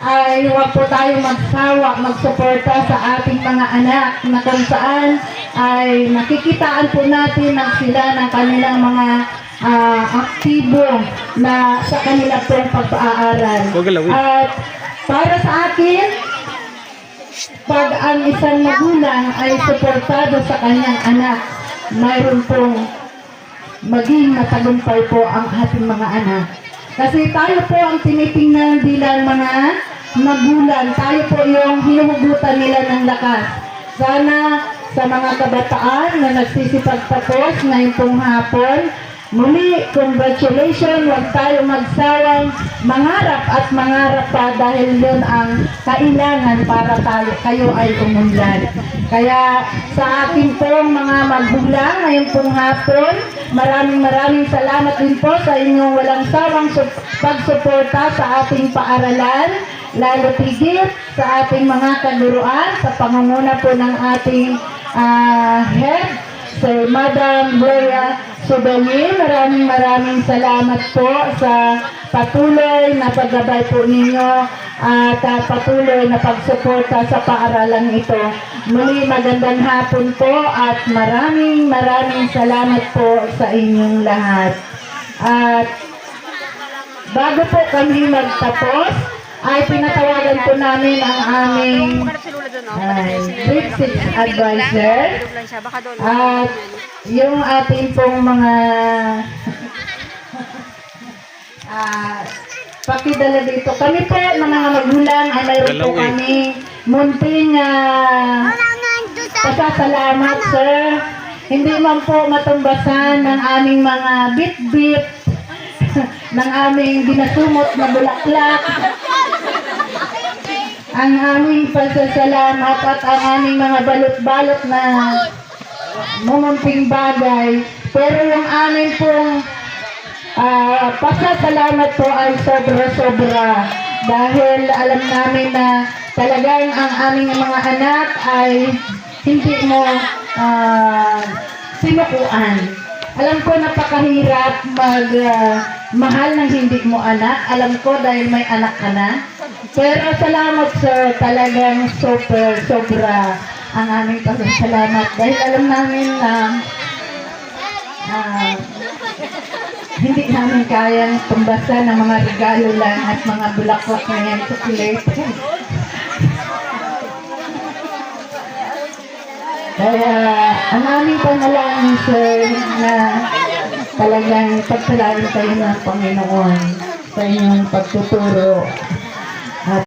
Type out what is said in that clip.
ay huwag po tayong magsawa, magsuporta sa ating mga anak na kung saan ay nakikitaan po natin ng sila ng kanilang mga aktibo na sa kanila pong pag-aaral. At para sa akin, pag ang isang magulang ay suportado sa kanyang anak, mayroon pong maging matagumpay po ang ating mga anak. Kasi tayo po ang tinitingnan bilang mga magulang, tayo po yung hinuhugutan nila ng lakas. Sana sa mga kabataan na nagsisipagtapos ngayon pong hapon, muli, congratulations, huwag tayo magsawang mangarap at mangarap pa dahil yun ang kailangan para kayo ay umunlad. Kaya sa ating pong mga magulang ngayon pong hapon, maraming salamat din po sa inyong walang sawang pagsuporta sa ating paaralan, lalo tigit sa ating mga kaguruan, sa pangunguna po ng ating head, Sir Madam Gloria Subayin. Maraming salamat po sa patuloy na paggabay po ninyo at patuloy na pagsuporta sa paaralang ito. Muli magandang hapon po at maraming salamat po sa inyong lahat. At bago po kami magtapos, ay pinatawagan po namin ang aming Grade 6 advisor at yung ating pong mga pakidala dito. Kami po mga magulang ay mayroon po kami munting pasasalamat, sir. Hindi man po matumbasan ng aming mga bit-bit ng aming binasumot na bulaklak, ang aming pasasalamat at ang aming mga balot-balot na mumunting bagay. Pero yung aming pong pasasalamat po ay sobra-sobra dahil alam namin na talagang ang aming mga anak ay hindi mo sinukuan. Alam ko napakahirap mahal ng hindi mo anak. Alam ko dahil may anak ka na. Pero salamat sir, talagang sobra ang aming pasasalamat. Dahil alam namin na hindi namin kayang tumbasan ng mga regalo lang at mga bulaklak na yan, chocolate. Kaya ang aming panalangin sir na talagang pagpalain kayo ng Panginoon sa inyong pagtuturo